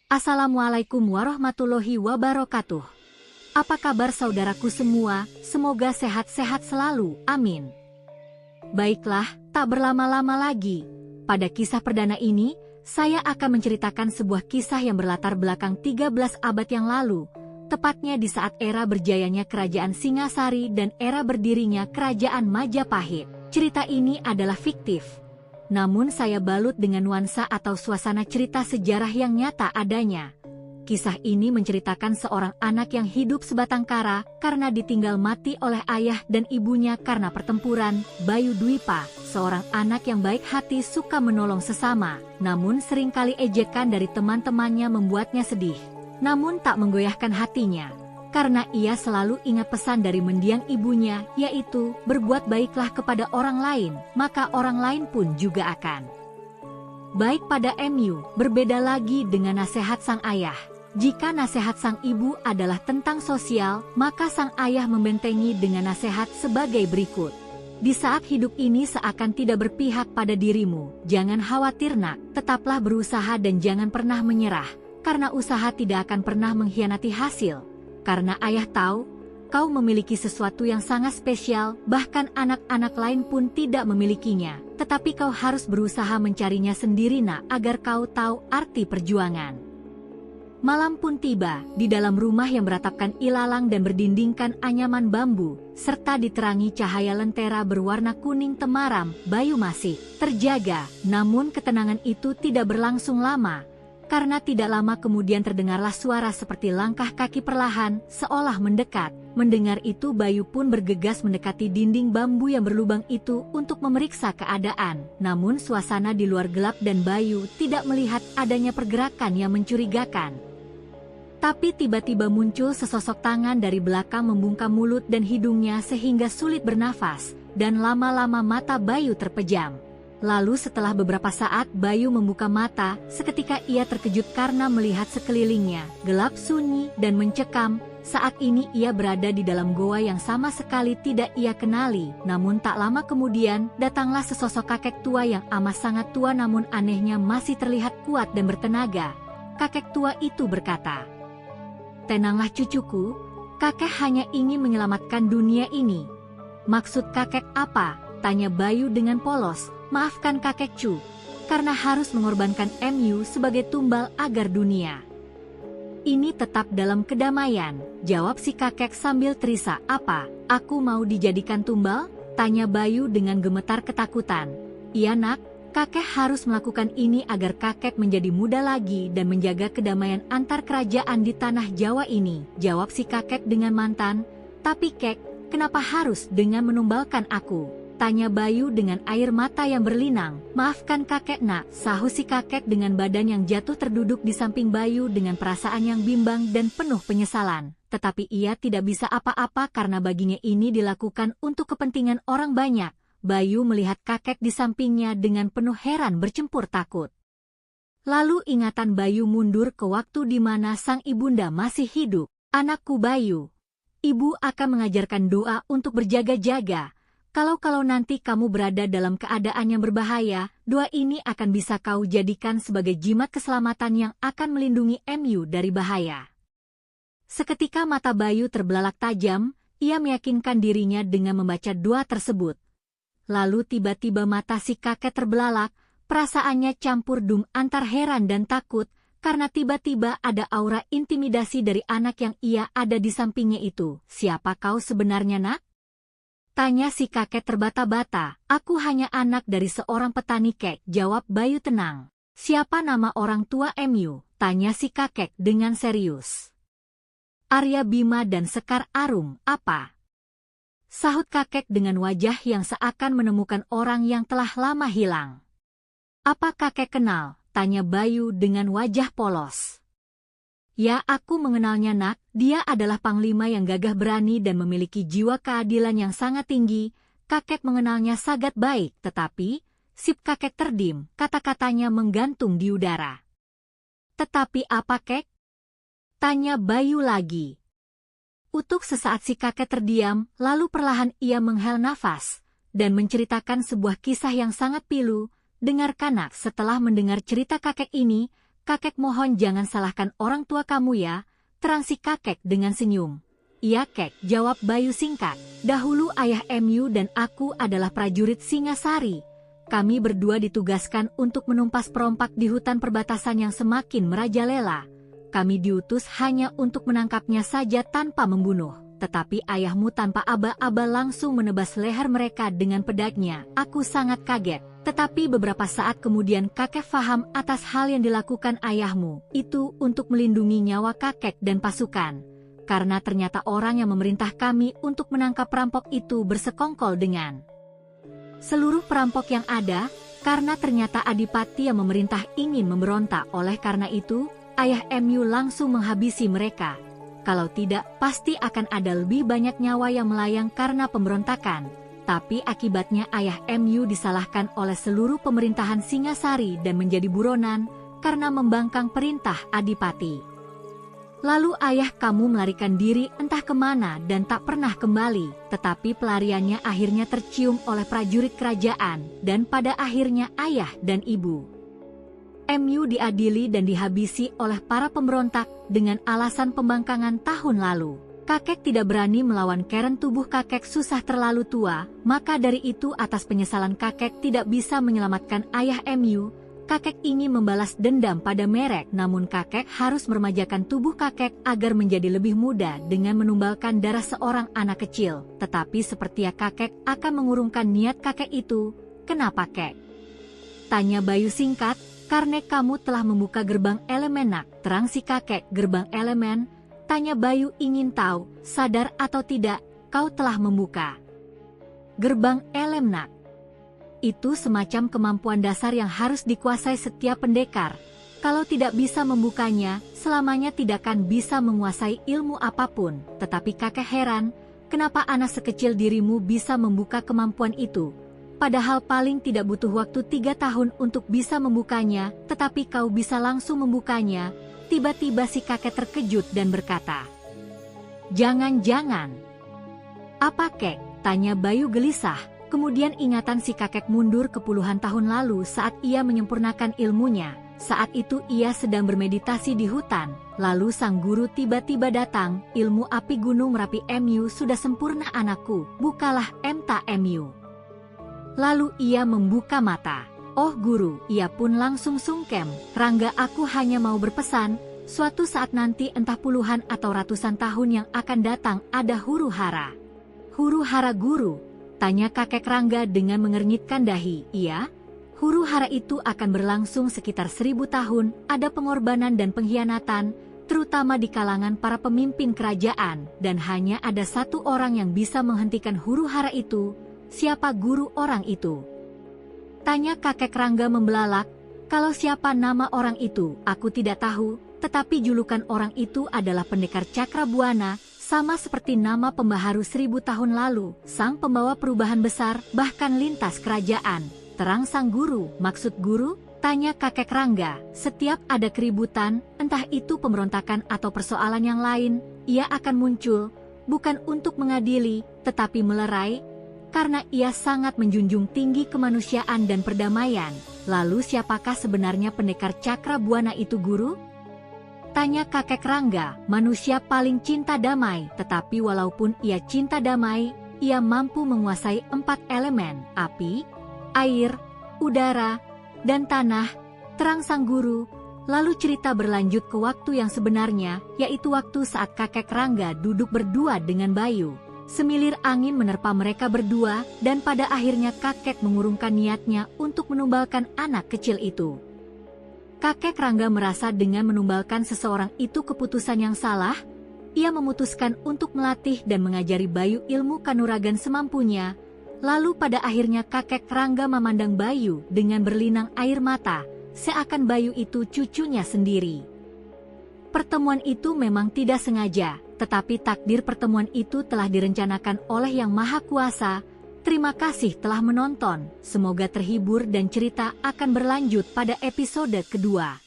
Assalamualaikum warahmatullahi wabarakatuh. Apa kabar saudaraku semua? Semoga sehat-sehat selalu, amin. Baiklah, tak berlama-lama lagi. Pada kisah perdana ini, saya akan menceritakan sebuah kisah yang berlatar belakang 13 abad yang lalu, tepatnya di saat era berjayanya Kerajaan Singasari dan era berdirinya Kerajaan Majapahit. Cerita ini adalah fiktif, namun saya balut dengan nuansa atau suasana cerita sejarah yang nyata adanya. Kisah ini menceritakan seorang anak yang hidup sebatang kara karena ditinggal mati oleh ayah dan ibunya karena pertempuran. Bayu Dwipa, seorang anak yang baik hati, suka menolong sesama, namun seringkali ejekan dari teman-temannya membuatnya sedih. Namun tak menggoyahkan hatinya, karena ia selalu ingat pesan dari mendiang ibunya, yaitu, berbuat baiklah kepada orang lain, maka orang lain pun juga akan baik pada MU. Berbeda lagi dengan nasihat sang ayah. Jika nasihat sang ibu adalah tentang sosial, maka sang ayah membentengi dengan nasihat sebagai berikut. Di saat hidup ini seakan tidak berpihak pada dirimu, jangan khawatir nak, tetaplah berusaha dan jangan pernah menyerah, karena usaha tidak akan pernah mengkhianati hasil. Karena ayah tahu, kau memiliki sesuatu yang sangat spesial, bahkan anak-anak lain pun tidak memilikinya. Tetapi kau harus berusaha mencarinya sendiri nak, agar kau tahu arti perjuangan. Malam pun tiba, di dalam rumah yang beratapkan ilalang dan berdindingkan anyaman bambu, serta diterangi cahaya lentera berwarna kuning temaram, Bayu masih terjaga. Namun ketenangan itu tidak berlangsung lama. Karena tidak lama kemudian terdengarlah suara seperti langkah kaki perlahan, seolah mendekat. Mendengar itu Bayu pun bergegas mendekati dinding bambu yang berlubang itu untuk memeriksa keadaan. Namun suasana di luar gelap dan Bayu tidak melihat adanya pergerakan yang mencurigakan. Tapi tiba-tiba muncul sesosok tangan dari belakang membungkam mulut dan hidungnya sehingga sulit bernafas, dan lama-lama mata Bayu terpejam. Lalu setelah beberapa saat Bayu membuka mata, seketika ia terkejut karena melihat sekelilingnya, gelap sunyi dan mencekam. Saat ini ia berada di dalam goa yang sama sekali tidak ia kenali. Namun tak lama kemudian, datanglah sesosok kakek tua yang amat sangat tua namun anehnya masih terlihat kuat dan bertenaga. Kakek tua itu berkata, "Tenanglah cucuku, kakek hanya ingin menyelamatkan dunia ini." "Maksud kakek apa?" tanya Bayu dengan polos. "Maafkan kakek Cu, karena harus mengorbankan MU sebagai tumbal agar dunia ini tetap dalam kedamaian," jawab si kakek sambil terisa. "Apa, aku mau dijadikan tumbal?" tanya Bayu dengan gemetar ketakutan. "Iya nak, kakek harus melakukan ini agar kakek menjadi muda lagi dan menjaga kedamaian antar kerajaan di tanah Jawa ini," jawab si kakek dengan mantan. "Tapi kek, kenapa harus dengan menumbalkan aku?" tanya Bayu dengan air mata yang berlinang. "Maafkan kakek nak," sahut si kakek dengan badan yang jatuh terduduk di samping Bayu dengan perasaan yang bimbang dan penuh penyesalan. Tetapi ia tidak bisa apa-apa karena baginya ini dilakukan untuk kepentingan orang banyak. Bayu melihat kakek di sampingnya dengan penuh heran bercampur takut. Lalu ingatan Bayu mundur ke waktu di mana sang ibunda masih hidup. "Anakku Bayu, ibu akan mengajarkan doa untuk berjaga-jaga. Kalau nanti kamu berada dalam keadaan yang berbahaya, doa ini akan bisa kau jadikan sebagai jimat keselamatan yang akan melindungi MU dari bahaya." Seketika mata Bayu terbelalak tajam, ia meyakinkan dirinya dengan membaca doa tersebut. Lalu tiba-tiba mata si kakek terbelalak, perasaannya campur aduk antar heran dan takut, karena tiba-tiba ada aura intimidasi dari anak yang ia ada di sampingnya itu. "Siapa kau sebenarnya nak?" tanya si kakek terbata-bata. "Aku hanya anak dari seorang petani kek," jawab Bayu tenang. "Siapa nama orang tua MU?" tanya si kakek dengan serius. "Arya Bima dan Sekar Arum." "Apa?" sahut kakek dengan wajah yang seakan menemukan orang yang telah lama hilang. "Apa kakek kenal?" tanya Bayu dengan wajah polos. "Ya, aku mengenalnya nak, dia adalah panglima yang gagah berani dan memiliki jiwa keadilan yang sangat tinggi." Kakek mengenalnya sangat baik, tetapi sip kakek terdiam, kata-katanya menggantung di udara. "Tetapi apa kek?" tanya Bayu lagi. Untuk sesaat si kakek terdiam, lalu perlahan ia menghela nafas, dan menceritakan sebuah kisah yang sangat pilu. "Dengarkan nak." Setelah mendengar cerita kakek ini, Kakek mohon jangan salahkan orang tua kamu ya, terang si kakek dengan senyum. Iya kek, jawab Bayu singkat. Dahulu ayah MU dan aku adalah prajurit Singasari. Kami berdua ditugaskan untuk menumpas perompak di hutan perbatasan yang semakin merajalela. Kami diutus hanya untuk menangkapnya saja tanpa membunuh. Tetapi ayahmu tanpa aba-aba langsung menebas leher mereka dengan pedangnya. Aku sangat kaget. Tetapi beberapa saat kemudian kakek faham atas hal yang dilakukan ayahmu. Itu untuk melindungi nyawa kakek dan pasukan. Karena ternyata orang yang memerintah kami untuk menangkap perampok itu bersekongkol dengan seluruh perampok yang ada, karena ternyata Adipati yang memerintah ingin memberontak. Oleh karena itu, ayah MU langsung menghabisi mereka. Kalau tidak, pasti akan ada lebih banyak nyawa yang melayang karena pemberontakan. Tapi akibatnya ayah MU disalahkan oleh seluruh pemerintahan Singasari dan menjadi buronan karena membangkang perintah Adipati. Lalu ayah kamu melarikan diri entah kemana dan tak pernah kembali, tetapi pelariannya akhirnya tercium oleh prajurit kerajaan dan pada akhirnya ayah dan ibu MU diadili dan dihabisi oleh para pemberontak dengan alasan pembangkangan tahun lalu. Kakek tidak berani melawan karena tubuh kakek susah terlalu tua, maka dari itu atas penyesalan kakek tidak bisa menyelamatkan ayah MU, kakek ingin membalas dendam pada merek, namun kakek harus meremajakan tubuh kakek agar menjadi lebih muda dengan menumbalkan darah seorang anak kecil. Tetapi sepertinya kakek akan mengurungkan niat kakek itu. Kenapa kek? Tanya Bayu singkat. Karena kamu telah membuka gerbang elemen nak, terang si kakek. Gerbang elemen? Tanya Bayu ingin tahu, sadar atau tidak, kau telah membuka gerbang elemen nak. Itu semacam kemampuan dasar yang harus dikuasai setiap pendekar. Kalau tidak bisa membukanya, selamanya tidak akan bisa menguasai ilmu apapun. Tetapi kakek heran, kenapa anak sekecil dirimu bisa membuka kemampuan itu? Padahal paling tidak butuh waktu 3 tahun untuk bisa membukanya, tetapi kau bisa langsung membukanya. Tiba-tiba si kakek terkejut dan berkata, "Jangan-jangan." "Apa kek?" tanya Bayu gelisah. Kemudian ingatan si kakek mundur ke puluhan tahun lalu saat ia menyempurnakan ilmunya. Saat itu ia sedang bermeditasi di hutan. Lalu sang guru tiba-tiba datang, "Ilmu api gunung Merapi MU sudah sempurna anakku, bukalah MTA MU." Lalu ia membuka mata. "Oh guru," ia pun langsung sungkem. "Rangga, aku hanya mau berpesan, suatu saat nanti entah puluhan atau ratusan tahun yang akan datang ada huru hara." "Huru hara guru?" tanya kakek Rangga dengan mengernyitkan dahi. "Iya, huru hara itu akan berlangsung sekitar 1000 tahun, ada pengorbanan dan pengkhianatan, terutama di kalangan para pemimpin kerajaan, dan hanya ada satu orang yang bisa menghentikan huru hara itu." "Siapa guru orang itu?" tanya kakek Rangga membelalak. "Kalau siapa nama orang itu, aku tidak tahu, tetapi julukan orang itu adalah pendekar Cakrabuana, sama seperti nama pembaharu 1000 tahun lalu, sang pembawa perubahan besar, bahkan lintas kerajaan." "Terang sang guru." "Maksud guru?" tanya kakek Rangga. "Setiap ada keributan, entah itu pemberontakan atau persoalan yang lain, ia akan muncul, bukan untuk mengadili, tetapi melerai, karena ia sangat menjunjung tinggi kemanusiaan dan perdamaian." "Lalu siapakah sebenarnya pendekar Cakrabuana itu guru?" tanya kakek Rangga. "Manusia paling cinta damai, tetapi walaupun ia cinta damai, ia mampu menguasai 4 elemen, api, air, udara, dan tanah," terang sang guru. Lalu cerita berlanjut ke waktu yang sebenarnya, yaitu waktu saat kakek Rangga duduk berdua dengan Bayu. Semilir angin menerpa mereka berdua, dan pada akhirnya kakek mengurungkan niatnya untuk menumbalkan anak kecil itu. Kakek Rangga merasa dengan menumbalkan seseorang itu keputusan yang salah. Ia memutuskan untuk melatih dan mengajari Bayu ilmu kanuragan semampunya. Lalu pada akhirnya kakek Rangga memandang Bayu dengan berlinang air mata, seakan Bayu itu cucunya sendiri. Pertemuan itu memang tidak sengaja, tetapi takdir pertemuan itu telah direncanakan oleh Yang Maha Kuasa. Terima kasih telah menonton, semoga terhibur dan cerita akan berlanjut pada episode kedua.